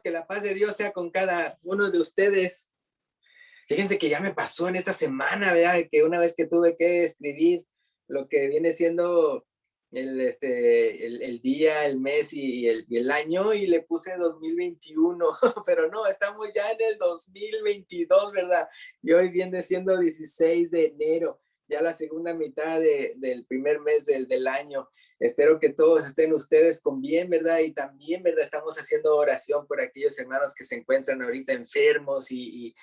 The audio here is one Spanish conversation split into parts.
Que la paz de Dios sea con cada uno de ustedes. Fíjense que ya me pasó en esta semana, ¿verdad? Que una vez que tuve que escribir lo que viene siendo el día, el mes y el año, y le puse 2021, pero no, estamos ya en el 2022, ¿verdad? Y hoy viene siendo 16 de enero, ya la segunda mitad del primer mes del año. Espero que todos estén ustedes con bien, ¿verdad? Y también, ¿verdad? Estamos haciendo oración por aquellos hermanos que se encuentran ahorita enfermos y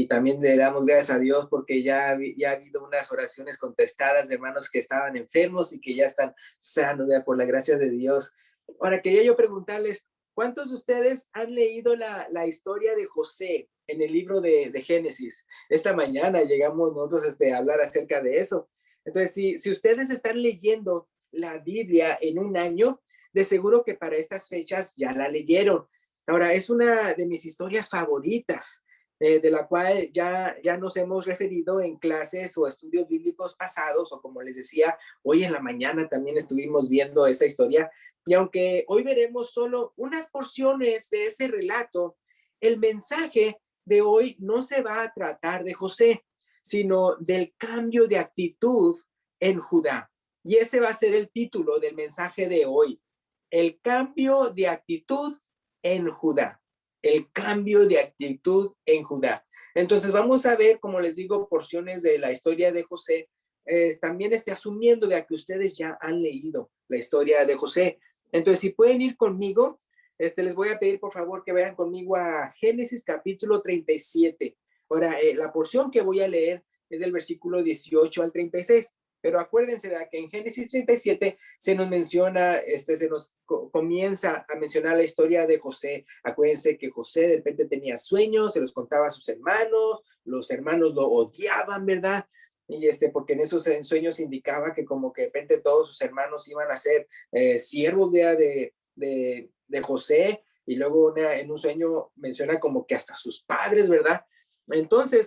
también le damos gracias a Dios porque ya ha habido unas oraciones contestadas de hermanos que estaban enfermos y que ya están sanos, ¿verdad? Por la gracia de Dios. Ahora, quería yo preguntarles, ¿cuántos de ustedes han leído la historia de José en el libro de Génesis? Esta mañana llegamos nosotros a hablar acerca de eso. Entonces, si ustedes están leyendo la Biblia en un año, de seguro que para estas fechas ya la leyeron. Ahora, es una de mis historias favoritas, de la cual ya nos hemos referido en clases o estudios bíblicos pasados, o como les decía, hoy en la mañana también estuvimos viendo esa historia. Y aunque hoy veremos solo unas porciones de ese relato, el mensaje de hoy no se va a tratar de José, sino del cambio de actitud en Judá. Y ese va a ser el título del mensaje de hoy, el cambio de actitud en Judá. El cambio de actitud en Judá. Entonces vamos a ver, como les digo, porciones de la historia de José, también asumiendo de que ustedes ya han leído la historia de José. Entonces, si pueden ir conmigo, les voy a pedir por favor que vayan conmigo a Génesis capítulo 37. Ahora, la porción que voy a leer es del versículo 18 al 36. Pero acuérdense de que en Génesis 37 se nos menciona, se nos comienza a mencionar la historia de José. Acuérdense que José de repente tenía sueños, se los contaba a sus hermanos, los hermanos lo odiaban, ¿verdad? Y porque en esos sueños indicaba que como que de repente todos sus hermanos iban a ser siervos de José, y luego en un sueño menciona como que hasta sus padres, ¿verdad? Entonces,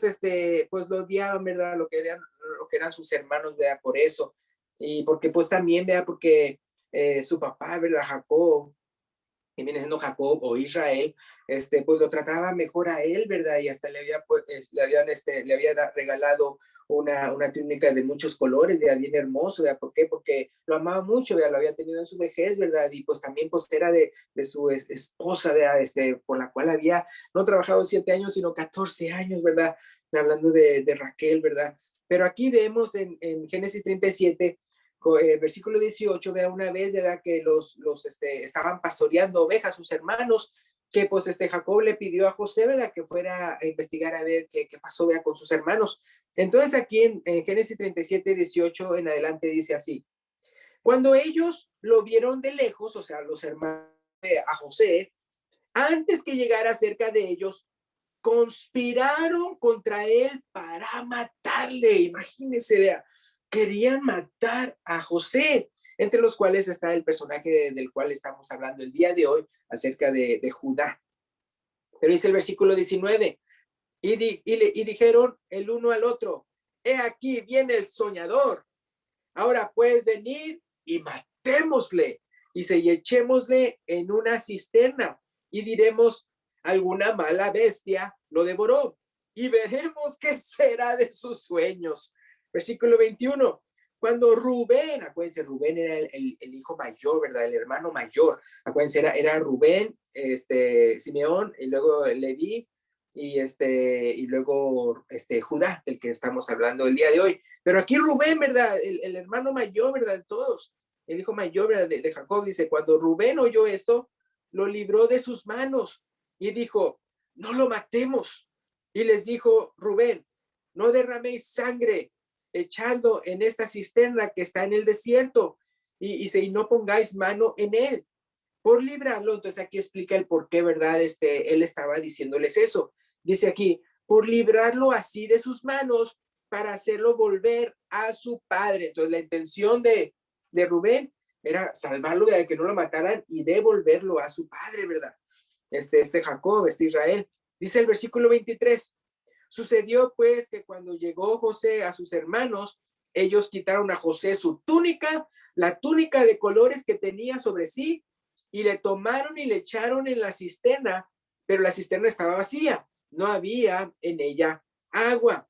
pues lo odiaban, ¿verdad? Lo que eran sus hermanos, ¿verdad? Por eso. Y porque pues también, ¿verdad? Porque su papá, ¿verdad? Jacob, que viene siendo Jacob o Israel, pues lo trataba mejor a él, ¿verdad? Y hasta le había regalado una túnica de muchos colores, ¿verdad? Bien hermoso, ¿verdad? ¿Por qué? Porque lo amaba mucho, ¿verdad? Lo había tenido en su vejez, ¿verdad? Y pues también pues era de su esposa, ¿verdad? Por la cual había no trabajado 7 años, sino 14 años, ¿verdad? Hablando de Raquel, ¿verdad? Pero aquí vemos en Génesis 37, versículo 18, vea una vez, ¿verdad? Que estaban pastoreando ovejas, sus hermanos, que pues Jacob le pidió a José, ¿verdad? Que fuera a investigar a ver qué pasó, ¿verdad? Con sus hermanos. Entonces aquí en Génesis 37, 18 en adelante dice así: cuando ellos lo vieron de lejos, o sea, los hermanos a José, antes que llegara cerca de ellos, conspiraron contra él para matarle. Imagínense, vea, querían matar a José, entre los cuales está el personaje del cual estamos hablando el día de hoy, acerca de Judá. Pero dice el versículo 19, y dijeron el uno al otro: he aquí viene el soñador, ahora puedes venir y matémosle, y echémosle en una cisterna, y diremos: alguna mala bestia lo devoró, y veremos qué será de sus sueños. Versículo 21. Cuando Rubén, acuérdense, Rubén era el hijo mayor, ¿verdad? El hermano mayor. Acuérdense, era Rubén, Simeón, y luego Leví, y luego Judá, del que estamos hablando el día de hoy. Pero aquí Rubén, ¿verdad? El hermano mayor, ¿verdad? De todos, el hijo mayor, ¿verdad? De Jacob, dice: cuando Rubén oyó esto, lo libró de sus manos y dijo: no lo matemos. Y les dijo Rubén: no derraméis sangre echando en esta cisterna que está en el desierto, y no pongáis mano en él por librarlo. Entonces aquí explica el por qué, ¿verdad? Él estaba diciéndoles eso. Dice aquí: por librarlo así de sus manos, para hacerlo volver a su padre. Entonces la intención de Rubén era salvarlo, de que no lo mataran, y devolverlo a su padre, ¿verdad? Jacob, Israel. Dice el versículo 23, sucedió pues que cuando llegó José a sus hermanos, ellos quitaron a José su túnica, la túnica de colores que tenía sobre sí, y le tomaron y le echaron en la cisterna pero la cisterna estaba vacía, no había en ella agua.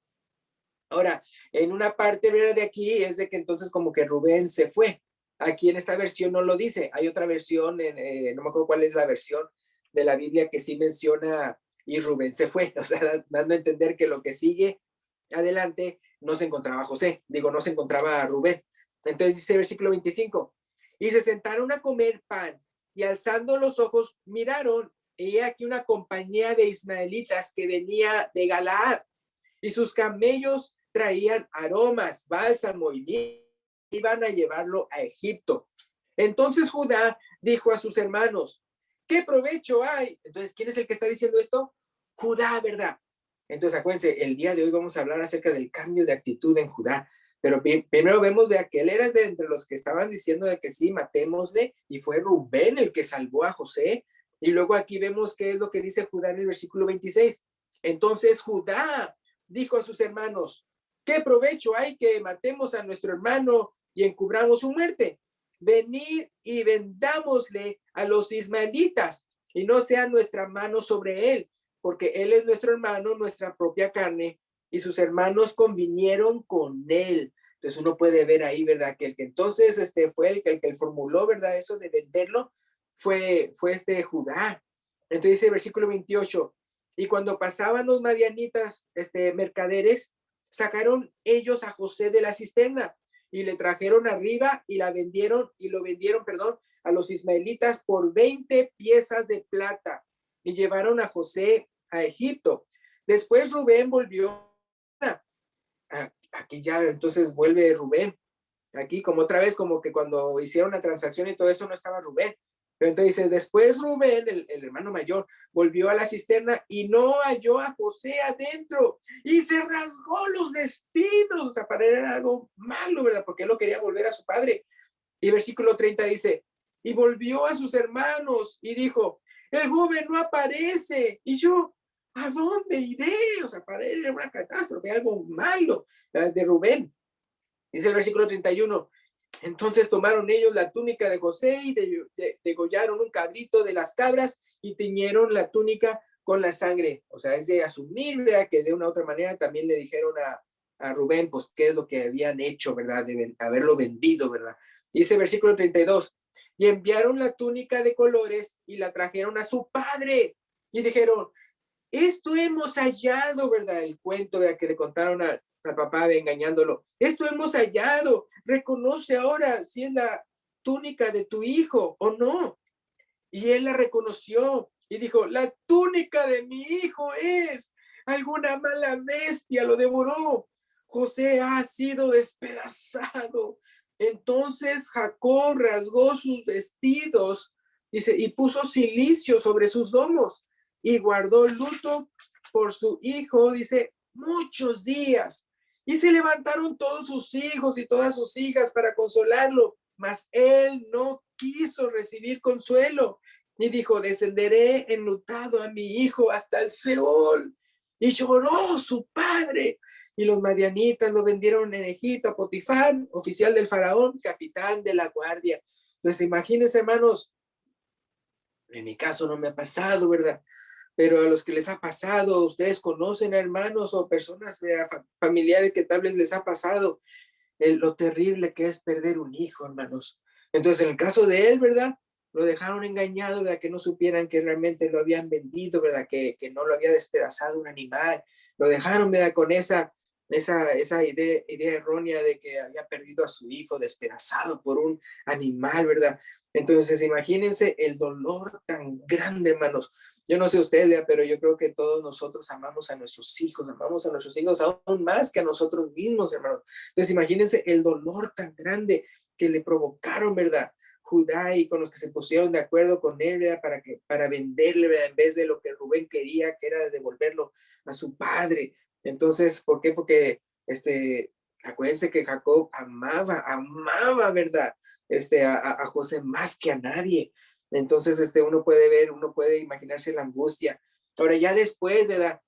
Ahora, en una parte, ¿verdad? De aquí es de que entonces como que Rubén se fue. Aquí en esta versión no lo dice. Hay otra versión, no me acuerdo cuál es la versión de la Biblia que sí menciona y Rubén se fue. O sea, dando a entender que lo que sigue adelante no se encontraba José. Digo, no se encontraba Rubén. Entonces dice el versículo 25. Y se sentaron a comer pan y alzando los ojos miraron y he aquí una compañía de ismaelitas que venía de Galaad y sus camellos traían aromas, bálsamo y iban a llevarlo a Egipto. Entonces Judá dijo a sus hermanos, ¿qué provecho hay? Entonces, ¿quién es el que está diciendo esto? Judá, ¿verdad? Entonces, acuérdense, el día de hoy vamos a hablar acerca del cambio de actitud en Judá. Pero primero vemos de que él era de entre los que estaban diciendo de que sí, matémosle, y fue Rubén el que salvó a José. Y luego aquí vemos qué es lo que dice Judá en el versículo 26. Entonces Judá dijo a sus hermanos, ¿qué provecho hay que matemos a nuestro hermano y encubramos su muerte? Venid y vendámosle a los ismaelitas y no sea nuestra mano sobre él, porque él es nuestro hermano, nuestra propia carne, y sus hermanos convinieron con él. Entonces uno puede ver ahí, ¿verdad? Que el que entonces fue el que formuló, ¿verdad? Eso de venderlo fue Judá. Entonces dice el versículo 28, y cuando pasaban los madianitas, mercaderes, sacaron ellos a José de la cisterna y le trajeron arriba y lo vendieron, perdón, a los ismaelitas por 20 piezas de plata y llevaron a José a Egipto. Después Rubén volvió. Aquí ya entonces vuelve Rubén. Aquí como otra vez, como que cuando hicieron la transacción y todo eso no estaba Rubén. Pero entonces dice, después Rubén, el hermano mayor, volvió a la cisterna y no halló a José adentro y se rasgó los vestidos, o sea, para él era algo malo, ¿verdad? Porque él lo quería volver a su padre. Y versículo 30 dice, y volvió a sus hermanos y dijo, el joven no aparece. Y yo, ¿a dónde iré? O sea, para él era una catástrofe, algo malo de Rubén. Dice el versículo 31, entonces tomaron ellos la túnica de José y degollaron un cabrito de las cabras y tiñeron la túnica con la sangre. O sea, es de asumir, ¿verdad? Que de una u otra manera también le dijeron a Rubén, pues, qué es lo que habían hecho, ¿verdad? De haberlo vendido, ¿verdad? Dice el versículo 32, y enviaron la túnica de colores y la trajeron a su padre y dijeron, esto hemos hallado, ¿verdad? El cuento de que le contaron al papá de engañándolo. Esto hemos hallado. Reconoce ahora si es la túnica de tu hijo o no. Y él la reconoció y dijo, la túnica de mi hijo es. Alguna mala bestia lo devoró. José ha sido despedazado. Entonces Jacob rasgó sus vestidos, dice, y puso cilicio sobre sus lomos y guardó luto por su hijo, dice, muchos días. Y se levantaron todos sus hijos y todas sus hijas para consolarlo, mas él no quiso recibir consuelo y dijo, descenderé enlutado a mi hijo hasta el Seol. Y lloró su padre. Y los madianitas lo vendieron en Egipto a Potifar, oficial del faraón, capitán de la guardia. Entonces, imagínense, hermanos, en mi caso no me ha pasado, ¿verdad? Pero a los que les ha pasado, ustedes conocen a hermanos o personas familiares que tal vez les ha pasado lo terrible que es perder un hijo, hermanos. Entonces, en el caso de él, ¿verdad? Lo dejaron engañado, ¿verdad? Que no supieran que realmente lo habían vendido, ¿verdad? Que no lo había despedazado un animal. Lo dejaron, ¿verdad? Con esa idea errónea de que había perdido a su hijo despedazado por un animal, ¿verdad? Entonces, imagínense el dolor tan grande, hermanos. Yo no sé ustedes, pero yo creo que todos nosotros amamos a nuestros hijos aún más que a nosotros mismos, hermanos. Entonces, imagínense el dolor tan grande que le provocaron, ¿verdad? Judá y con los que se pusieron de acuerdo con él, ¿verdad? Para venderle, ¿verdad? En vez de lo que Rubén quería, que era devolverlo a su padre. Entonces, ¿por qué? Porque, acuérdense que Jacob amaba, ¿verdad? A José más que a nadie. Entonces, uno puede imaginarse la angustia. Ahora, ya después, ¿verdad?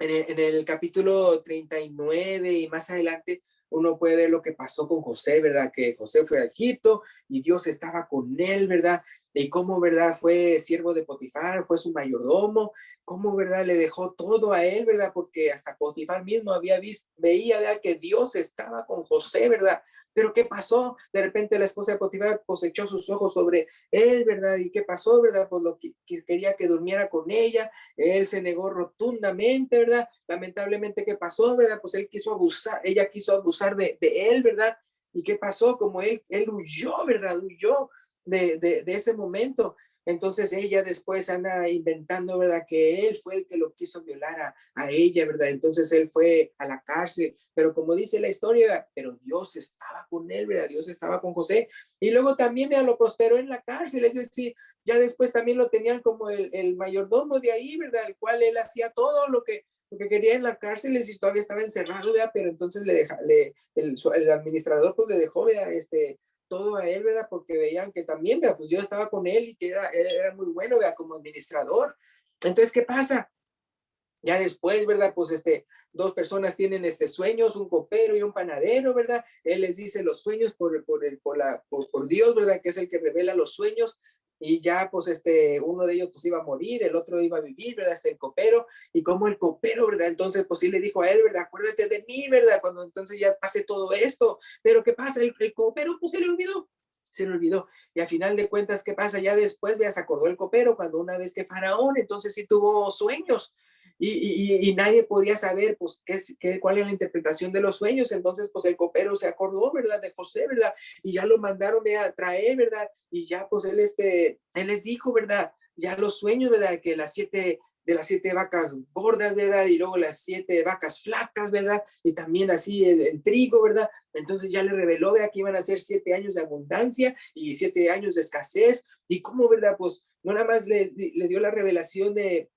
En el capítulo 39 y más adelante, uno puede ver lo que pasó con José, ¿verdad? Que José fue a Egipto y Dios estaba con él, ¿verdad? y cómo, ¿verdad? Fue siervo de Potifar, fue su mayordomo, cómo, ¿verdad? Le dejó todo a él, ¿verdad? Porque hasta Potifar mismo había visto, veía, ¿verdad? Que Dios estaba con José, ¿verdad? Pero ¿qué pasó? De repente la esposa de Potifar pues echó sus ojos sobre él, ¿verdad? ¿Y qué pasó, verdad? Pues lo que quería que durmiera con ella, él se negó rotundamente, ¿verdad? Lamentablemente, ¿qué pasó, verdad? Pues él quiso abusar, ella quiso abusar de él, ¿verdad? ¿Y qué pasó? Como él huyó, ¿verdad? Huyó de ese momento. Entonces ella después anda inventando, ¿verdad? Que él fue el que lo quiso violar a ella, ¿verdad? Entonces él fue a la cárcel, pero como dice la historia, pero Dios estaba con él, ¿verdad? Dios estaba con José. Y luego también, ¿verdad? Lo prosperó en la cárcel, es decir, ya después también lo tenían como el mayordomo de ahí, ¿verdad? El cual él hacía todo lo que quería en la cárcel y todavía estaba encerrado, ¿verdad? Pero entonces el administrador pues le dejó, ¿verdad? Todo a él, ¿verdad? Porque veían que también, ¿verdad? Pues yo estaba con él y que era muy bueno, ¿verdad? Como administrador. Entonces, ¿qué pasa? Ya después, ¿verdad? Pues dos personas tienen sueños, un copero y un panadero, ¿verdad? Él les dice los sueños por Dios, ¿verdad? Que es el que revela los sueños. Y ya, pues, uno de ellos pues iba a morir, el otro iba a vivir, ¿verdad? El copero, y como el copero, ¿verdad? Entonces, pues sí le dijo a él, ¿verdad? Acuérdate de mí, ¿verdad? Cuando entonces ya pase todo esto. Pero ¿qué pasa? El copero, pues se le olvidó. Y a final de cuentas, ¿qué pasa? Ya después, ya se acordó el copero cuando una vez que Faraón, entonces sí tuvo sueños y nadie podía saber, pues, cuál era la interpretación de los sueños. Entonces, pues, el copero se acordó, ¿verdad? De José, ¿verdad? Y ya lo mandaron a traer, ¿verdad? Y ya, pues, él les dijo, ¿verdad? Ya los sueños, ¿verdad? Que de las 7 vacas gordas, ¿verdad? Y luego las 7 vacas flacas, ¿verdad? Y también así el trigo, ¿verdad? Entonces ya le reveló, ¿verdad? Que iban a ser 7 años de abundancia y 7 años de escasez. Y cómo, ¿verdad? Pues no nada más le dio la revelación de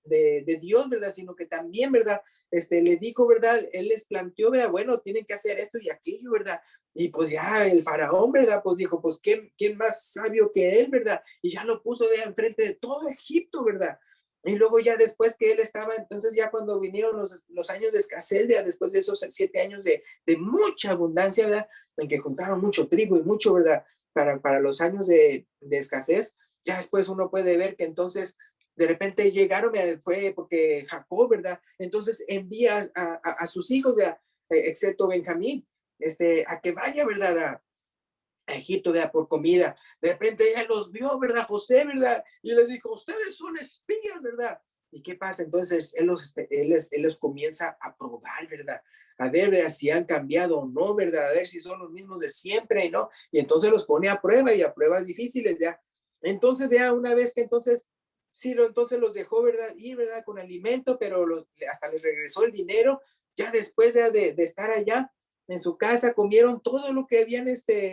Dios, ¿verdad? Sino que también, ¿verdad? Le dijo, ¿verdad? Él les planteó, ¿verdad? Bueno, tienen que hacer esto y aquello, ¿verdad? Y pues ya el faraón, ¿verdad? Pues dijo, pues ¿quién más sabio que él, ¿verdad? Y ya lo puso, ¿verdad? Enfrente de todo Egipto, ¿verdad? Y luego ya después que él estaba, entonces ya cuando vinieron los años de escasez, ¿verdad? Después de esos 7 años de mucha abundancia, ¿verdad? En que juntaron mucho trigo y mucho, ¿verdad? Para los años de escasez, ya después uno puede ver que entonces de repente llegaron, fue porque Jacob, ¿verdad? Entonces envía a sus hijos, ¿verdad? Excepto Benjamín, a que vaya, ¿verdad? A Egipto, ¿verdad? Por comida. De repente ella los vio, ¿verdad? José, ¿verdad? Y les dijo, ustedes son espías, ¿verdad? ¿Y qué pasa? Entonces él los comienza a probar, ¿verdad? A ver, ¿verdad? Si han cambiado o no, ¿verdad? A ver si son los mismos de siempre, ¿no? Y entonces los pone a prueba y a pruebas difíciles, ¿ya? Entonces, ya una vez que entonces, sí, entonces los dejó, ¿verdad? Ir, ¿verdad? Con alimento, pero hasta les regresó el dinero, ya después, ¿verdad? De estar allá en su casa, comieron todo lo que habían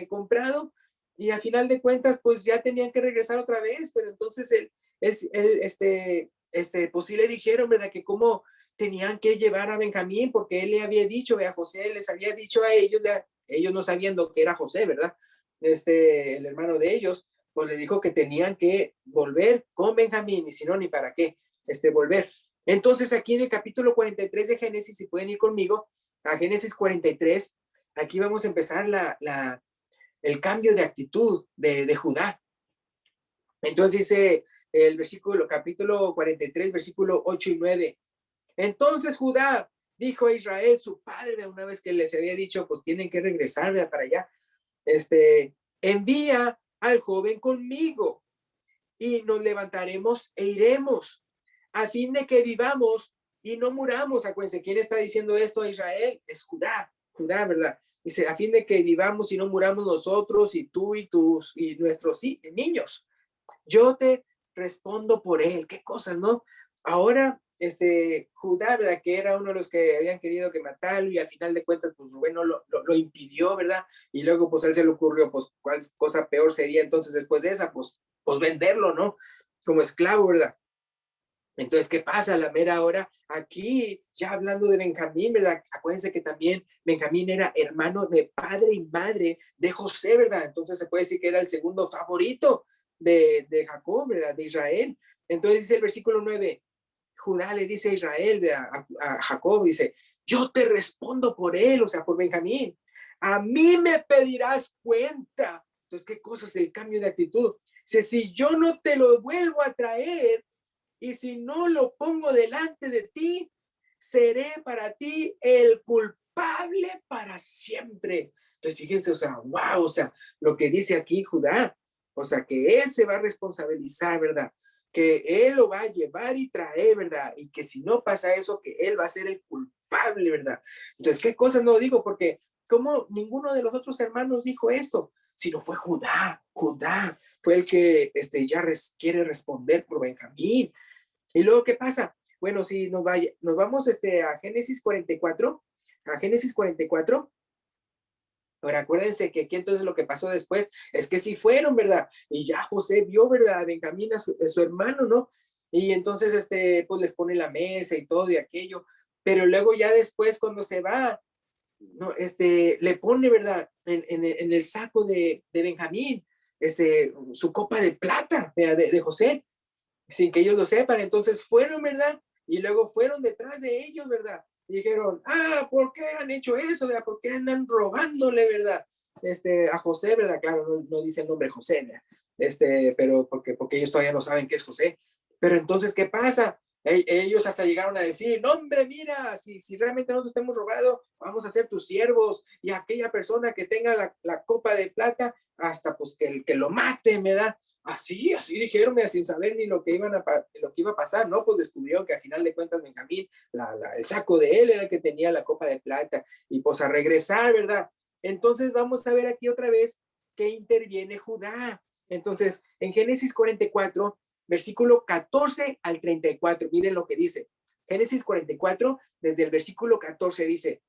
comprado y a final de cuentas, pues ya tenían que regresar otra vez, pero entonces pues sí le dijeron, ¿verdad? Que cómo tenían que llevar a Benjamín, porque él le había dicho, a José les había dicho a ellos, ¿verdad? Ellos no sabiendo que era José, ¿verdad? El hermano de ellos, pues le dijo que tenían que volver con Benjamín, y si no, ni para qué, volver. Entonces, aquí en el capítulo 43 de Génesis, si pueden ir conmigo, a Génesis 43, aquí vamos a empezar el cambio de actitud de Judá. Entonces dice capítulo 43, versículo 8 y 9. Entonces Judá dijo a Israel, su padre, una vez que les había dicho, pues tienen que regresar para allá, envía al joven conmigo y nos levantaremos e iremos a fin de que vivamos y no muramos. Acuérdense, ¿quién está diciendo esto a Israel? Es Judá, ¿verdad? Dice, a fin de que vivamos y no muramos nosotros y tú y nuestros niños. Yo te respondo por él. Qué cosas, ¿no? Ahora, Judá, ¿verdad? Que era uno de los que habían querido que matarlo y al final de cuentas, pues Rubén no lo impidió, ¿verdad? Y luego, pues a él se le ocurrió, pues, ¿cuál cosa peor sería entonces después de esa? Pues venderlo, ¿no? Como esclavo, ¿verdad? Entonces, ¿qué pasa a la mera hora? Aquí, ya hablando de Benjamín, ¿verdad? Acuérdense que también Benjamín era hermano de padre y madre de José, ¿verdad? Entonces se puede decir que era el segundo favorito de Jacob, ¿verdad? De Israel. Entonces dice el versículo 9, Judá le dice a Israel, a Jacob, dice, yo te respondo por él, o sea, por Benjamín. A mí me pedirás cuenta. Entonces, ¿qué cosa es el cambio de actitud? Dice, si yo no te lo vuelvo a traer y si no lo pongo delante de ti, seré para ti el culpable para siempre. Entonces, fíjense, o sea, wow, o sea, lo que dice aquí Judá, o sea, que él se va a responsabilizar, ¿verdad? Que él lo va a llevar y traer, ¿verdad? Y que si no pasa eso, que él va a ser el culpable, ¿verdad? Entonces, ¿qué cosas no digo? Porque como ninguno de los otros hermanos dijo esto, sino fue Judá. Judá fue el que ya quiere responder por Benjamín. Y luego, ¿qué pasa? Bueno, si nos vamos a Génesis 44, a Génesis 44, ahora acuérdense que aquí entonces lo que pasó después es que sí fueron, ¿verdad? Y ya José vio, ¿verdad? A Benjamín, a su hermano, ¿no? Y entonces, pues les pone la mesa y todo y aquello, pero luego ya después cuando se va, no, le pone, ¿verdad? En el saco de Benjamín, su copa de plata, ¿verdad? De José, sin que ellos lo sepan. Entonces fueron, ¿verdad? Y luego fueron detrás de ellos, ¿verdad? Y dijeron, ¿por qué han hecho eso, verdad? ¿Por qué andan robándole, verdad? A José, ¿verdad? Claro, no dice el nombre José, ¿verdad? Pero porque ellos todavía no saben qué es José. Pero entonces, ¿qué pasa? Ellos hasta llegaron a decir, no, hombre, mira, si realmente nosotros te hemos robado, vamos a ser tus siervos, y aquella persona que tenga la copa de plata, hasta pues que lo maten, ¿verdad? Así dijeron, sin saber ni lo que iba a pasar, ¿no? Pues descubrió que al final de cuentas Benjamín, el saco de él era el que tenía la copa de plata, y pues a regresar, ¿verdad? Entonces vamos a ver aquí otra vez que interviene Judá. Entonces, en Génesis 44, versículo 14 al 34, miren lo que dice. Génesis 44, desde el versículo 14 dice,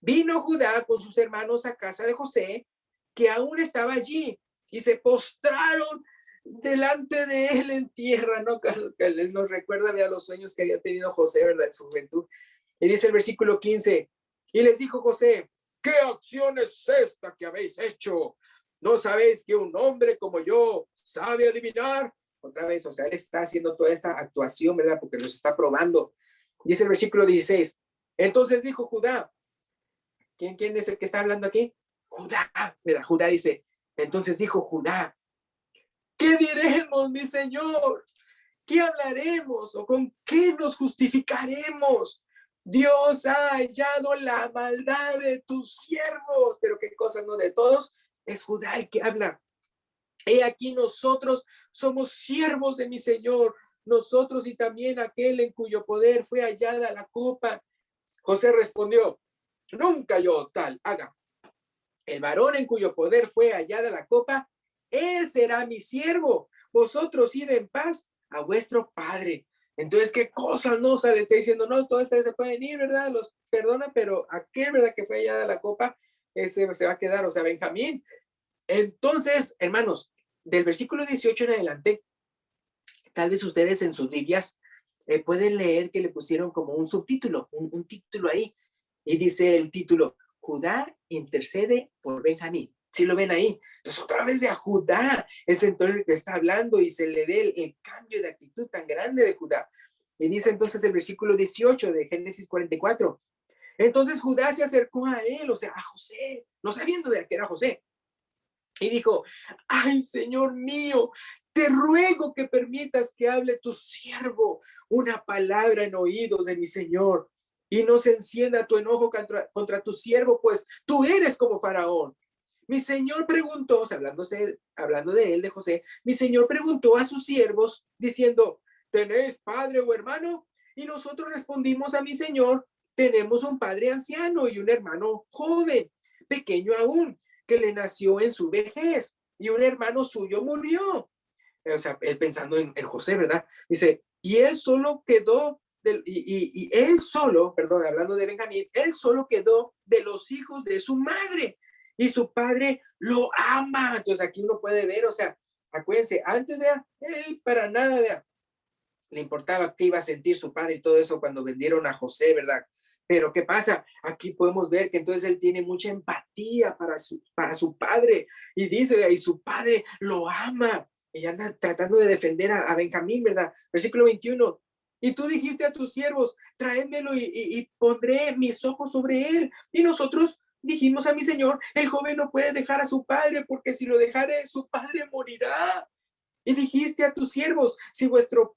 vino Judá con sus hermanos a casa de José, que aún estaba allí, y se postraron delante de él en tierra, ¿no? Que nos recuerda de los sueños que había tenido José, ¿verdad? En su juventud. Y dice el versículo 15, y les dijo José, ¿qué acción es esta que habéis hecho? ¿No sabéis que un hombre como yo sabe adivinar? Otra vez, o sea, él está haciendo toda esta actuación, ¿verdad? Porque los está probando. Dice el versículo 16, entonces dijo Judá, ¿quién es el que está hablando aquí? Judá, ¿verdad? Judá dice, entonces dijo Judá, ¿qué diremos, mi Señor? ¿Qué hablaremos o con qué nos justificaremos? Dios ha hallado la maldad de tus siervos, pero qué cosa, no de todos, es Judá el que habla. He aquí nosotros somos siervos de mi Señor, nosotros y también aquel en cuyo poder fue hallada la copa. José respondió, nunca yo tal haga. El varón en cuyo poder fue hallada la copa, él será mi siervo. Vosotros id en paz a vuestro padre. Entonces, ¿qué cosas no sale? Está diciendo, no, todas estas se pueden ir, ¿verdad? Los perdona, pero aquel, ¿verdad? Que fue hallada la copa, ese se va a quedar, o sea, Benjamín. Entonces, hermanos, del versículo 18 en adelante, tal vez ustedes en sus Biblias pueden leer que le pusieron como un subtítulo, un título ahí. Y dice el título, Judá intercede por Benjamín. ¿Sí lo ven ahí? Entonces otra vez de a Judá, es entonces el que está hablando y se le ve el cambio de actitud tan grande de Judá. Y dice entonces el versículo 18 de Génesis 44. Entonces Judá se acercó a él, o sea, a José, no sabiendo de que era José. Y dijo, ay, Señor mío, te ruego que permitas que hable tu siervo una palabra en oídos de mi Señor y no se encienda tu enojo contra tu siervo, pues tú eres como Faraón. Mi Señor preguntó, o sea, hablando de él, de José, mi Señor preguntó a sus siervos diciendo, ¿tenéis padre o hermano? Y nosotros respondimos a mi Señor, tenemos un padre anciano y un hermano joven, pequeño aún, que le nació en su vejez y un hermano suyo murió. O sea, él pensando en José, ¿verdad? Dice, y él solo quedó, y él solo, perdón, hablando de Benjamín, él solo quedó de los hijos de su madre y su padre lo ama. Entonces aquí uno puede ver, o sea, acuérdense, antes, vea, para nada, vea, le importaba qué iba a sentir su padre y todo eso cuando vendieron a José, ¿verdad? Pero ¿qué pasa? Aquí podemos ver que entonces él tiene mucha empatía para su padre y dice, y su padre lo ama y anda tratando de defender a Benjamín, ¿verdad? Versículo 21. Y tú dijiste a tus siervos, tráemelo y pondré mis ojos sobre él. Y nosotros dijimos a mi señor, el joven no puede dejar a su padre porque si lo dejare, su padre morirá. Y dijiste a tus siervos, si vuestro,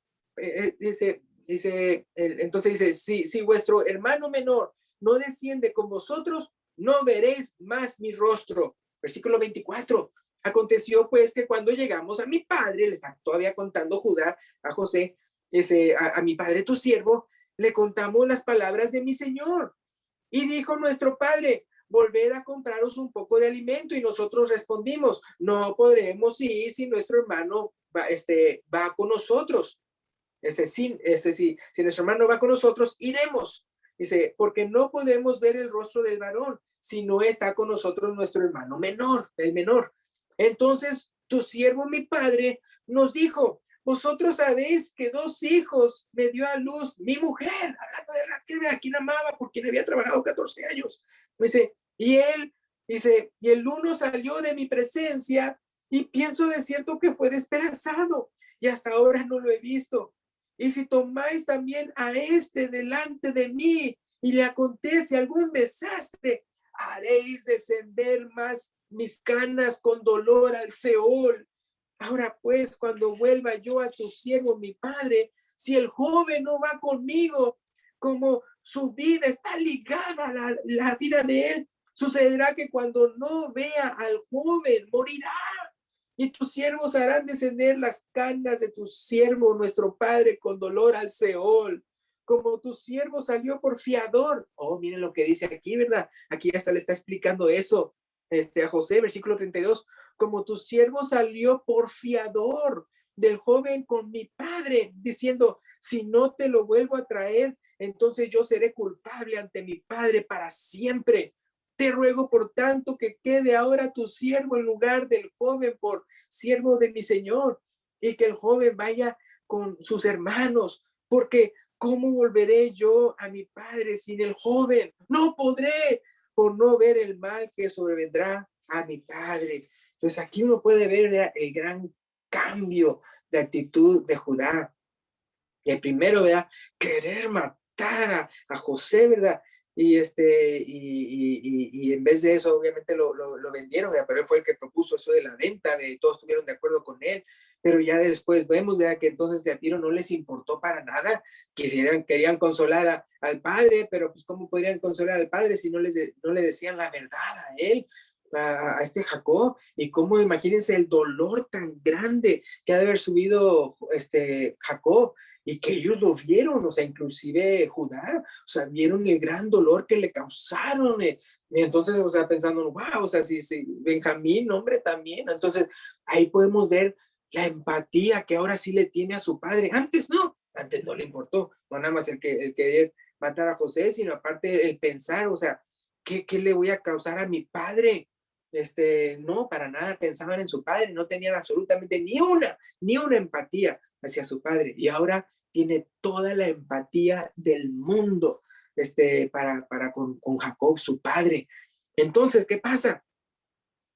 entonces dice, si vuestro hermano menor no desciende con vosotros, no veréis más mi rostro. Versículo 24. Aconteció pues que cuando llegamos a mi padre, le está todavía contando Judá a José, a mi padre tu siervo, le contamos las palabras de mi señor. Y dijo nuestro padre, volved a compraros un poco de alimento. Y nosotros respondimos, no podremos ir si nuestro hermano va con nosotros. Si nuestro hermano va con nosotros, iremos. Dice, porque no podemos ver el rostro del varón si no está con nosotros nuestro hermano menor, el menor. Entonces, tu siervo, mi padre, nos dijo, vosotros sabéis que 2 hijos me dio a luz mi mujer, hablando de Raquel, a quien amaba, por quien había trabajado 14 años. Y el uno salió de mi presencia y pienso de cierto que fue despedazado y hasta ahora no lo he visto. Y si tomáis también a este delante de mí y le acontece algún desastre, haréis descender más mis canas con dolor al Seol. Ahora pues, cuando vuelva yo a tu siervo, mi padre, si el joven no va conmigo, como su vida está ligada a la vida de él, sucederá que cuando no vea al joven, morirá. Y tus siervos harán descender las canas de tu siervo, nuestro padre, con dolor al Seol. Como tu siervo salió por fiador. Oh, miren lo que dice aquí, ¿verdad? Aquí hasta le está explicando eso a José, versículo 32. Como tu siervo salió por fiador del joven con mi padre, diciendo, si no te lo vuelvo a traer, entonces yo seré culpable ante mi padre para siempre. Te ruego, por tanto, que quede ahora tu siervo en lugar del joven por siervo de mi señor, y que el joven vaya con sus hermanos, porque ¿cómo volveré yo a mi padre sin el joven? No podré, por no ver el mal que sobrevendrá a mi padre. Entonces aquí uno puede ver el gran cambio de actitud de Judá. El primero, ¿verdad? Querer matar a José, ¿verdad? Y en vez de eso, obviamente lo vendieron, ¿verdad? Pero él fue el que propuso eso de la venta, de todos estuvieron de acuerdo con él, pero ya después vemos, ¿verdad? Que entonces de a tiro no les importó para nada, querían consolar al padre, pero pues ¿cómo podrían consolar al padre si no le decían la verdad a él? A este Jacob, y cómo imagínense el dolor tan grande que ha de haber subido Jacob, y que ellos lo vieron, o sea, inclusive Judá, o sea, vieron el gran dolor que le causaron, y entonces, o sea, pensando, wow, o sea, si Benjamín, hombre, también, entonces, ahí podemos ver la empatía que ahora sí le tiene a su padre, antes no le importó, no nada más el querer matar a José, sino aparte el pensar, o sea, ¿qué le voy a causar a mi padre? No, para nada pensaban en su padre, no tenían absolutamente ni una empatía hacia su padre, y ahora tiene toda la empatía del mundo para con Jacob, su padre. Entonces, ¿qué pasa?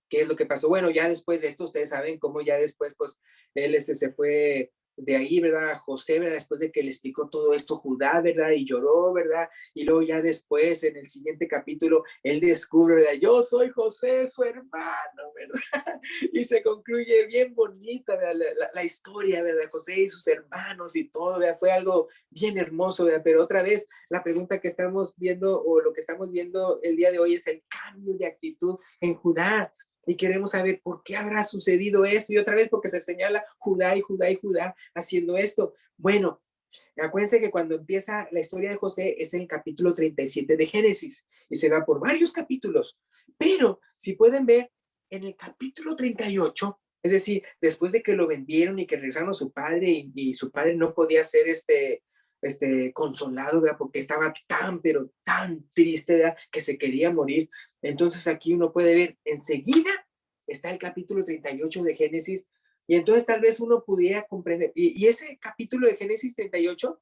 ¿Qué es lo que pasó? Bueno, ya después de esto, ustedes saben cómo ya después, pues, él se fue de ahí, ¿verdad? José, ¿verdad? Después de que le explicó todo esto Judá, ¿verdad? Y lloró, ¿verdad? Y luego ya después, en el siguiente capítulo, él descubre, ¿verdad? Yo soy José, su hermano, ¿verdad? Y se concluye bien bonita, ¿verdad? La historia, ¿verdad? José y sus hermanos y todo, ¿verdad? Fue algo bien hermoso, ¿verdad? Pero otra vez, la pregunta que estamos viendo o lo que estamos viendo el día de hoy es el cambio de actitud en Judá. Y queremos saber por qué habrá sucedido esto. Y otra vez porque se señala Judá y Judá y Judá haciendo esto. Bueno, acuérdense que cuando empieza la historia de José es en el capítulo 37 de Génesis y se va por varios capítulos. Pero si pueden ver, en el capítulo 38, es decir, después de que lo vendieron y que regresaron a su padre y su padre no podía ser consolado, ¿verdad? Porque estaba tan, pero tan triste, ¿verdad? Que se quería morir. Entonces aquí uno puede ver, enseguida está el capítulo 38 de Génesis, y entonces tal vez uno pudiera comprender, y ese capítulo de Génesis 38,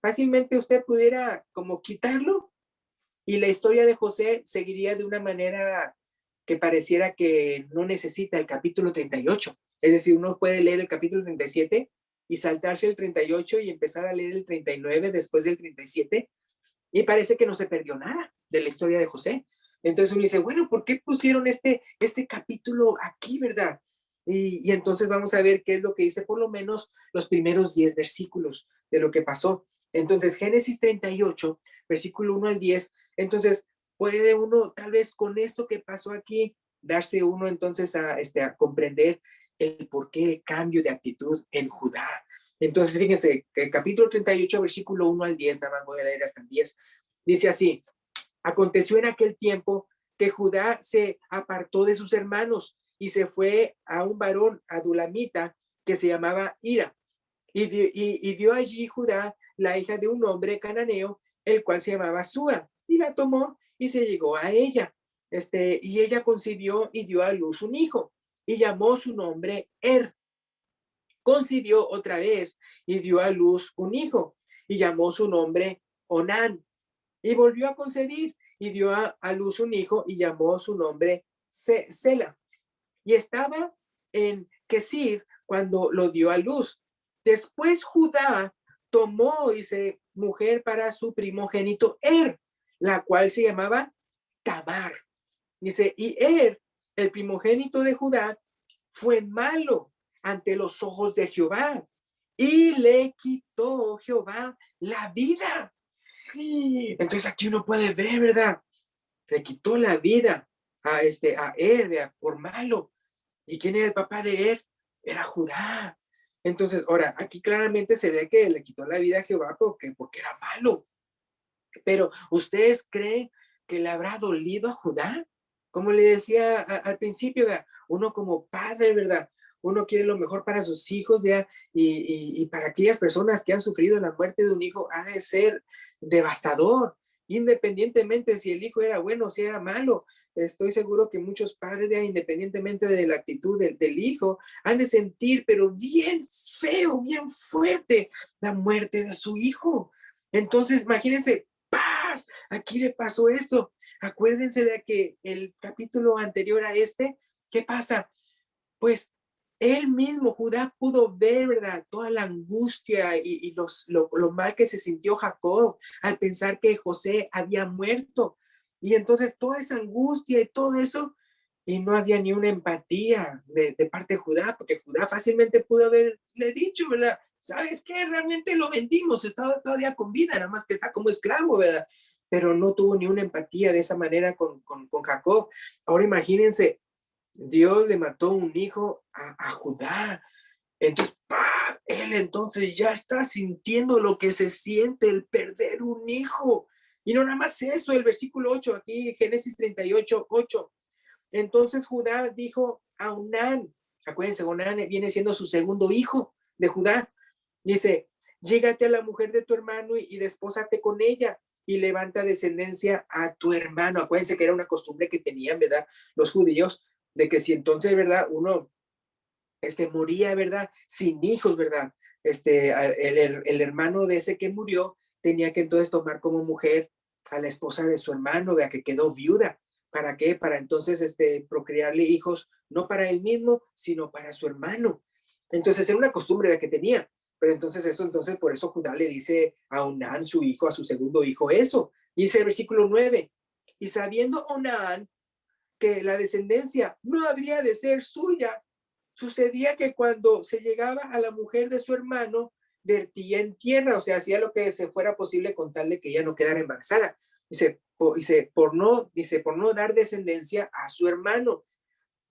fácilmente usted pudiera como quitarlo, y la historia de José seguiría de una manera que pareciera que no necesita el capítulo 38. Es decir, uno puede leer el capítulo 37 y saltarse el 38 y empezar a leer el 39 después del 37, y parece que no se perdió nada de la historia de José. Entonces uno dice, bueno, ¿por qué pusieron este capítulo aquí, verdad? Y entonces vamos a ver qué es lo que dice por lo menos los primeros 10 versículos de lo que pasó. Entonces, Génesis 38, versículo 1 al 10. Entonces, puede uno, tal vez con esto que pasó aquí, darse uno entonces a comprender el por qué el cambio de actitud en Judá. Entonces, fíjense, que el capítulo 38, versículo 1 al 10, nada más voy a leer hasta el 10, dice así: aconteció en aquel tiempo que Judá se apartó de sus hermanos y se fue a un varón adulamita que se llamaba Ira. Y vio allí Judá la hija de un hombre cananeo, el cual se llamaba Súa, y la tomó y se llegó a ella. Y ella concibió y dio a luz un hijo, y llamó su nombre concibió otra vez y dio a luz un hijo, y llamó su nombre Onán, y volvió a concebir y dio a luz un hijo y llamó su nombre Sela. Y estaba en Kesir cuando lo dio a luz. Después Judá tomó, dice, mujer para su primogénito la cual se llamaba Tamar. Dice, y el primogénito de Judá, fue malo ante los ojos de Jehová y le quitó Jehová la vida. Entonces aquí uno puede ver, ¿verdad? Le quitó la vida a por malo. ¿Y quién era el papá de Era Judá. Entonces, ahora, aquí claramente se ve que le quitó la vida a Jehová porque era malo. Pero, ¿ustedes creen que le habrá dolido a Judá? Como le decía al principio, ¿verdad? Uno como padre, ¿verdad? Uno quiere lo mejor para sus hijos, ¿verdad? Y para aquellas personas que han sufrido la muerte de un hijo, ha de ser devastador, independientemente si el hijo era bueno o si era malo. Estoy seguro que muchos padres, ¿verdad? Independientemente de la actitud del hijo, han de sentir, pero bien feo, bien fuerte, la muerte de su hijo. Entonces, imagínense, paz, aquí le pasó esto. Acuérdense de que el capítulo anterior a ¿qué pasa? Pues él mismo, Judá, pudo ver, ¿verdad? Toda la angustia y lo mal que se sintió Jacob al pensar que José había muerto. Y entonces toda esa angustia y todo eso, y no había ni una empatía de parte de Judá, porque Judá fácilmente pudo haberle dicho, ¿verdad? ¿Sabes qué? Realmente lo vendimos, estaba todavía con vida, nada más que está como esclavo, ¿verdad? Pero no tuvo ni una empatía de esa manera con Jacob. Ahora imagínense, Dios le mató un hijo a Judá. Entonces, ¡pah! Él entonces ya está sintiendo lo que se siente el perder un hijo. Y no nada más eso, el versículo 8, aquí Génesis 38, 8. Entonces Judá dijo a Onán, acuérdense, Onán viene siendo su segundo hijo de Judá. Dice, llégate a la mujer de tu hermano y despósate con ella y levanta descendencia a tu hermano. Acuérdense que era una costumbre que tenían, ¿verdad? Los judíos, de que si entonces, ¿verdad? Uno moría, ¿verdad? Sin hijos, ¿verdad? El hermano de ese que murió tenía que entonces tomar como mujer a la esposa de su hermano, ¿verdad? Que quedó viuda. ¿Para qué? Para entonces procrearle hijos, no para él mismo, sino para su hermano. Entonces era una costumbre la que tenía. Pero entonces por eso Judá le dice a Onán, su hijo, a su segundo hijo, eso. Dice el versículo 9, y sabiendo Onán que la descendencia no habría de ser suya, sucedía que cuando se llegaba a la mujer de su hermano, vertía en tierra, o sea, hacía lo que se fuera posible con tal de que ella no quedara embarazada. Por no dar descendencia a su hermano.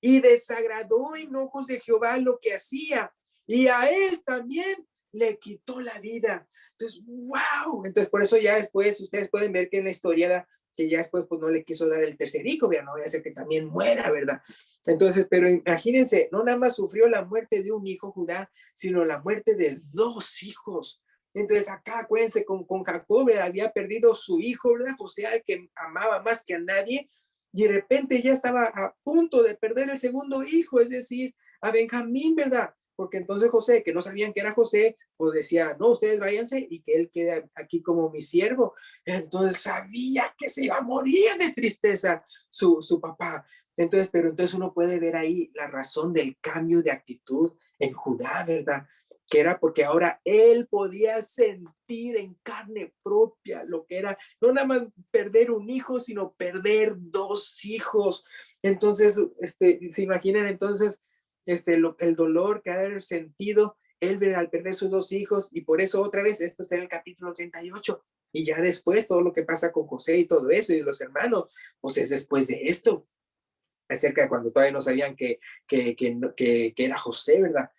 Y desagradó en ojos de Jehová lo que hacía, y a él también le quitó la vida. Entonces, wow. Entonces, por eso ya después ustedes pueden ver que en la historia que ya después pues no le quiso dar el tercer hijo, ¿verdad? No voy a hacer que también muera, ¿verdad? Entonces, pero imagínense, no nada más sufrió la muerte de un hijo Judá, sino la muerte de dos hijos. Entonces acá, acuérdense, con Jacob había perdido su hijo, ¿verdad? José, al que amaba más que a nadie, y de repente ya estaba a punto de perder el segundo hijo, es decir, a Benjamín, ¿verdad? Porque entonces José, que no sabían que era José, pues decía, no, ustedes váyanse y que él quede aquí como mi siervo. Entonces sabía que se iba a morir de tristeza su papá. Pero entonces uno puede ver ahí la razón del cambio de actitud en Judá, ¿verdad? Que era porque ahora él podía sentir en carne propia lo que era, no nada más perder un hijo, sino perder dos hijos. Entonces, se imaginan entonces el dolor que ha de haber sentido él, ¿verdad? Al perder sus dos hijos, y por eso otra vez, esto está en el capítulo 38, y ya después todo lo que pasa con José y todo eso, y los hermanos, pues es después de esto, acerca de cuando todavía no sabían que era José, ¿verdad?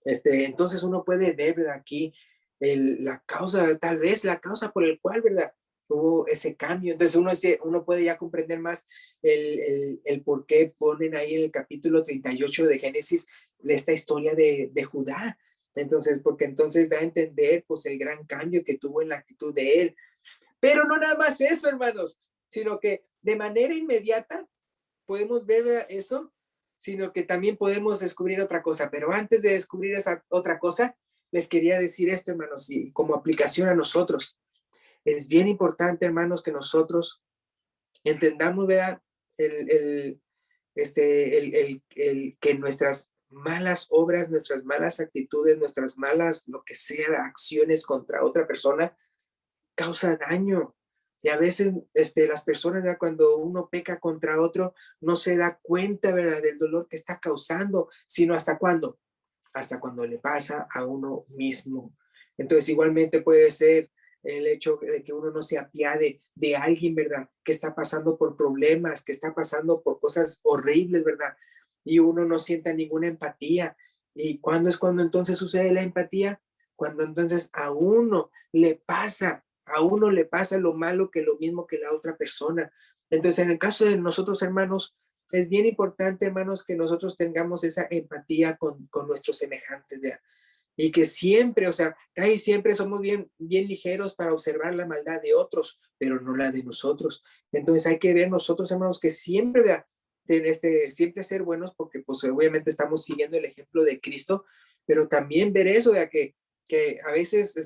Entonces uno puede ver, ¿verdad? Aquí la causa, tal vez la causa por el cual, ¿verdad? Hubo ese cambio. Entonces uno puede ya comprender más el por qué ponen ahí en el capítulo 38 de Génesis esta historia de Judá. Entonces, porque entonces da a entender pues el gran cambio que tuvo en la actitud de él. Pero no nada más eso, hermanos, sino que de manera inmediata podemos ver eso, sino que también podemos descubrir otra cosa. Pero antes de descubrir esa otra cosa, les quería decir esto, hermanos, y como aplicación a nosotros. Es bien importante, hermanos, que nosotros entendamos, ¿verdad? El, el, que nuestras malas obras, nuestras malas actitudes, nuestras malas, lo que sea, acciones contra otra persona, causa daño. Y a veces las personas, ¿verdad? Cuando uno peca contra otro, no se da cuenta, ¿verdad? Del dolor que está causando, sino hasta cuándo, hasta cuando le pasa a uno mismo. Entonces, igualmente puede ser el hecho de que uno no se apiade de alguien, ¿verdad? Que está pasando por problemas, que está pasando por cosas horribles, ¿verdad? Y uno no sienta ninguna empatía. ¿Y cuándo es cuando entonces sucede la empatía? Cuando entonces a uno le pasa lo malo que lo mismo que la otra persona. Entonces, en el caso de nosotros, hermanos, es bien importante, hermanos, que nosotros tengamos esa empatía con nuestros semejantes, ¿verdad? Y que siempre, o sea, casi siempre somos bien ligeros para observar la maldad de otros, pero no la de nosotros. Entonces hay que ver nosotros, hermanos, que siempre, ¿verdad? Siempre ser buenos, porque pues obviamente estamos siguiendo el ejemplo de Cristo, pero también ver eso, ¿verdad? Que a veces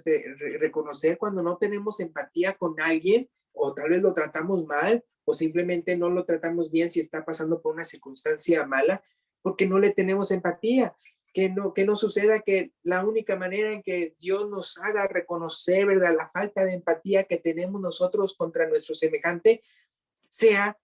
reconocer cuando no tenemos empatía con alguien, o tal vez lo tratamos mal, o simplemente no lo tratamos bien si está pasando por una circunstancia mala, porque no le tenemos empatía. Que no suceda que la única manera en que Dios nos haga reconocer, ¿verdad?, la falta de empatía que tenemos nosotros contra nuestro semejante, sea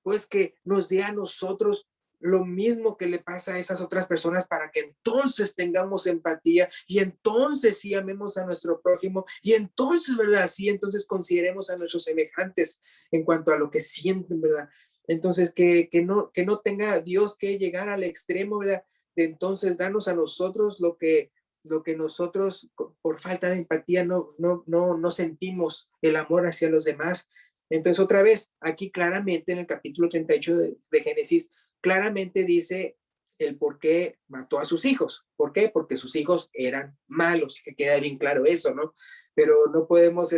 pues que nos dé a nosotros lo mismo que le pasa a esas otras personas para que entonces tengamos empatía y entonces sí amemos a nuestro prójimo y entonces, ¿verdad? Sí, entonces consideremos a nuestros semejantes en cuanto a lo que sienten, ¿verdad? Entonces, que no tenga Dios que llegar al extremo, ¿verdad? De entonces darnos a nosotros lo que nosotros por falta de empatía no sentimos el amor hacia los demás. Entonces, otra vez, aquí claramente en el capítulo 38 de Génesis, claramente dice el por qué mató a sus hijos. ¿Por qué? Porque sus hijos eran malos, que queda bien claro eso, ¿no? Pero no podemos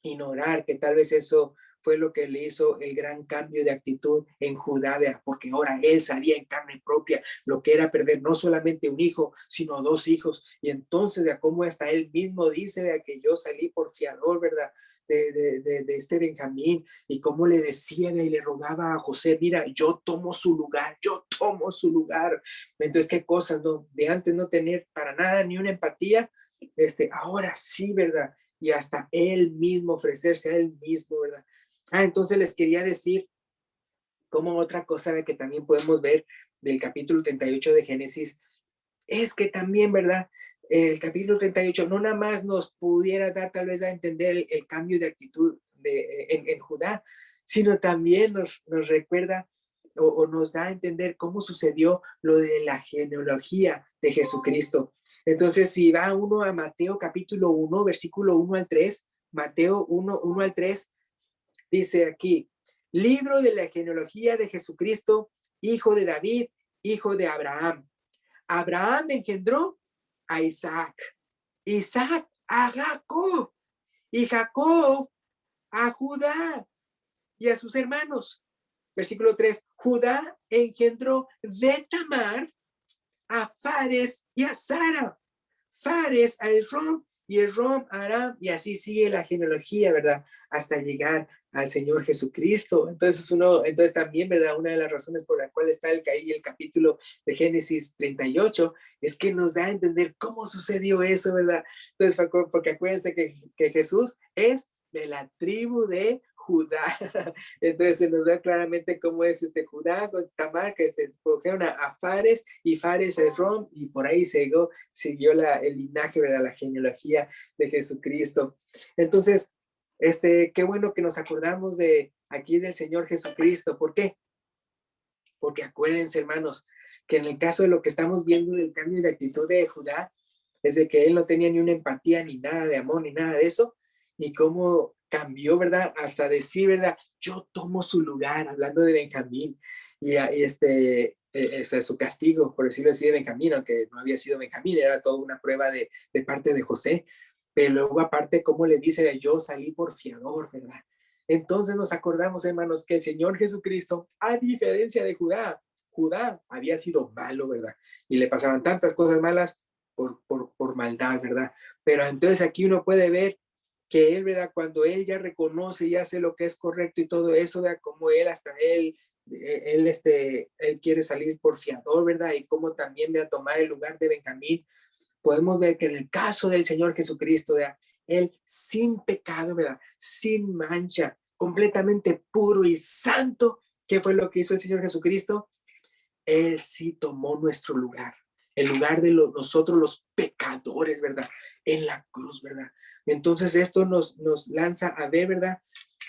ignorar que tal vez eso fue lo que le hizo el gran cambio de actitud en Judá, porque ahora él sabía en carne propia lo que era perder no solamente un hijo, sino dos hijos. Y entonces, de cómo hasta él mismo dice de que yo salí por fiador, ¿verdad? De este Benjamín, y cómo le decía y le rogaba a José, mira, yo tomo su lugar, yo tomo su lugar. Entonces, qué cosas, ¿no? De antes no tener para nada ni una empatía, ahora sí, ¿verdad? Y hasta él mismo ofrecerse a él mismo, ¿verdad? Entonces les quería decir como otra cosa de que también podemos ver del capítulo 38 de Génesis, es que también, ¿verdad? El capítulo 38 no nada más nos pudiera dar tal vez a entender el cambio de actitud en Judá, sino también nos recuerda o nos da a entender cómo sucedió lo de la genealogía de Jesucristo. Entonces, si va uno a Mateo capítulo 1, versículo 1 al 3, Mateo 1, 1 al 3, dice aquí, libro de la genealogía de Jesucristo, hijo de David, hijo de Abraham. Abraham engendró a Isaac, Isaac a Jacob, y Jacob a Judá y a sus hermanos. Versículo 3, Judá engendró de Tamar a Fares y a Sara, Fares a Esrom y Esrom a Aram, y así sigue la genealogía, ¿verdad? Hasta llegar al Señor Jesucristo. Entonces también, ¿verdad? Una de las razones por la cual está ahí el capítulo de Génesis 38 es que nos da a entender cómo sucedió eso, ¿verdad? Entonces, porque acuérdense que Jesús es de la tribu de Judá. Entonces se nos ve claramente cómo es Judá con Tamar, que produjeron a Fares, y Fares a Esrom, y por ahí siguió el linaje, ¿verdad? La genealogía de Jesucristo. Entonces, qué bueno que nos acordamos de aquí del Señor Jesucristo. ¿Por qué? Porque acuérdense, hermanos, que en el caso de lo que estamos viendo del cambio de actitud de Judá, es de que él no tenía ni una empatía, ni nada de amor, ni nada de eso, y cómo cambió, ¿verdad? Hasta decir, ¿verdad? Yo tomo su lugar, hablando de Benjamín, su castigo, por decirlo así, de Benjamín, aunque no había sido Benjamín, era toda una prueba de parte de José, pero luego aparte, cómo le dice, yo salí por fiador, ¿verdad? Entonces nos acordamos, hermanos, que el Señor Jesucristo, a diferencia de Judá había sido malo, ¿verdad? Y le pasaban tantas cosas malas por maldad, ¿verdad? Pero entonces aquí uno puede ver que él, ¿verdad? Cuando él ya reconoce y hace lo que es correcto y todo eso, ¿verdad? Como él quiere salir por fiador, ¿verdad? Y cómo también va a tomar el lugar de Benjamín. Podemos ver que en el caso del Señor Jesucristo, ¿verdad? Él sin pecado, ¿verdad? Sin mancha, completamente puro y santo. ¿Qué fue lo que hizo el Señor Jesucristo? Él sí tomó nuestro lugar, el lugar de nosotros los pecadores, ¿verdad? En la cruz, ¿verdad? Entonces esto nos lanza a ver, ¿verdad?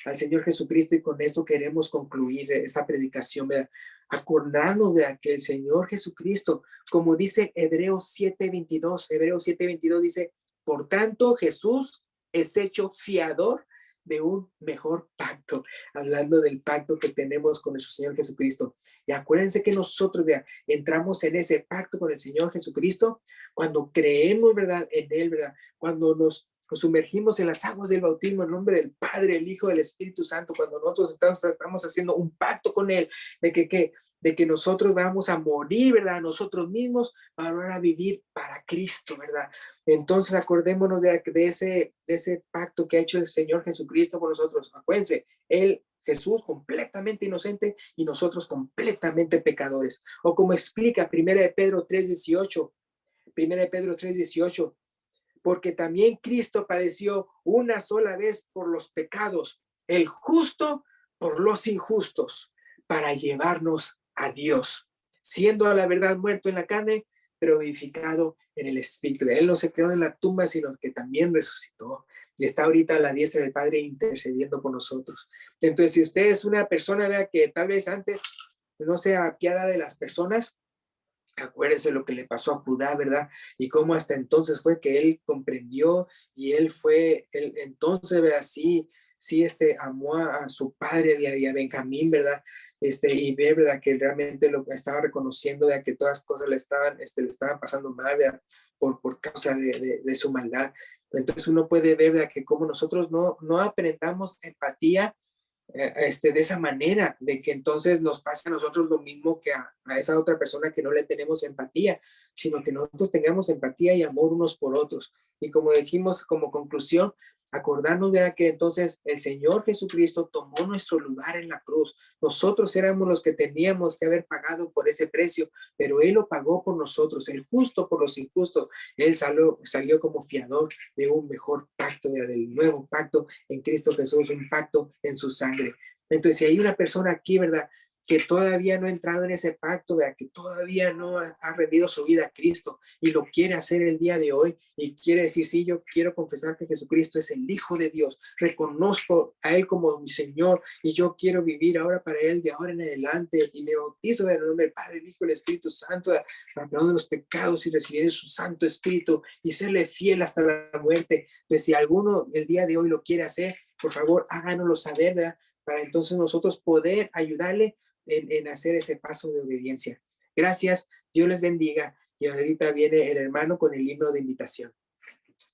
Al Señor Jesucristo, y con esto queremos concluir esta predicación, ¿verdad? Acordarnos de que el Señor Jesucristo, como dice Hebreos 7:22 dice, por tanto Jesús es hecho fiador de un mejor pacto, hablando del pacto que tenemos con nuestro Señor Jesucristo. Y acuérdense que nosotros entramos en ese pacto con el Señor Jesucristo cuando creemos, ¿verdad? En Él, ¿verdad? Cuando nos sumergimos en las aguas del bautismo en nombre del Padre, el Hijo, del Espíritu Santo, cuando nosotros estamos haciendo un pacto con Él, de que nosotros vamos a morir, ¿verdad? Nosotros mismos para ahora vivir para Cristo, ¿verdad? Entonces acordémonos de ese pacto que ha hecho el Señor Jesucristo con nosotros. Acuérdense, Él, Jesús, completamente inocente, y nosotros completamente pecadores. O como explica 1 de Pedro 3:18, porque también Cristo padeció una sola vez por los pecados, el justo por los injustos, para llevarnos a Dios, siendo a la verdad muerto en la carne, pero vivificado en el Espíritu. Él no se quedó en la tumba, sino que también resucitó y está ahorita a la diestra del Padre intercediendo por nosotros. Entonces, si usted es una persona, vea, que tal vez antes no se apiada de las personas, acuérdese lo que le pasó a Judá, ¿verdad? Y cómo hasta entonces fue que él comprendió, y él entonces, ¿verdad? Sí, amó a su padre y a Benjamín, ¿verdad? Y ve, ¿verdad? Que realmente lo estaba reconociendo, de que todas las cosas le estaban pasando mal, ¿verdad? Por causa de su maldad. Entonces uno puede ver, ¿verdad? Que como nosotros no aprendamos empatía, de esa manera, de que entonces nos pase a nosotros lo mismo que a esa otra persona que no le tenemos empatía, sino que nosotros tengamos empatía y amor unos por otros. Y como dijimos como conclusión, acordarnos de que entonces el Señor Jesucristo tomó nuestro lugar en la cruz. Nosotros éramos los que teníamos que haber pagado por ese precio, pero Él lo pagó por nosotros, el justo por los injustos. Él salió como fiador de un mejor pacto, del nuevo pacto en Cristo Jesús, un pacto en su sangre. Entonces, si hay una persona aquí, ¿verdad?, que todavía no ha entrado en ese pacto, ¿verdad?, que todavía no ha rendido su vida a Cristo y lo quiere hacer el día de hoy, y quiere decir, sí, yo quiero confesar que Jesucristo es el Hijo de Dios, reconozco a Él como mi Señor, y yo quiero vivir ahora para Él de ahora en adelante, y me bautizo en el nombre del Padre, el Hijo y el Espíritu Santo, para perdón de los pecados y recibir su Santo Espíritu y serle fiel hasta la muerte. Pues si alguno el día de hoy lo quiere hacer, por favor, háganoslo saber, ¿verdad?, para entonces nosotros poder ayudarle en hacer ese paso de obediencia. Gracias, Dios les bendiga. Y ahorita viene el hermano con el himno de invitación.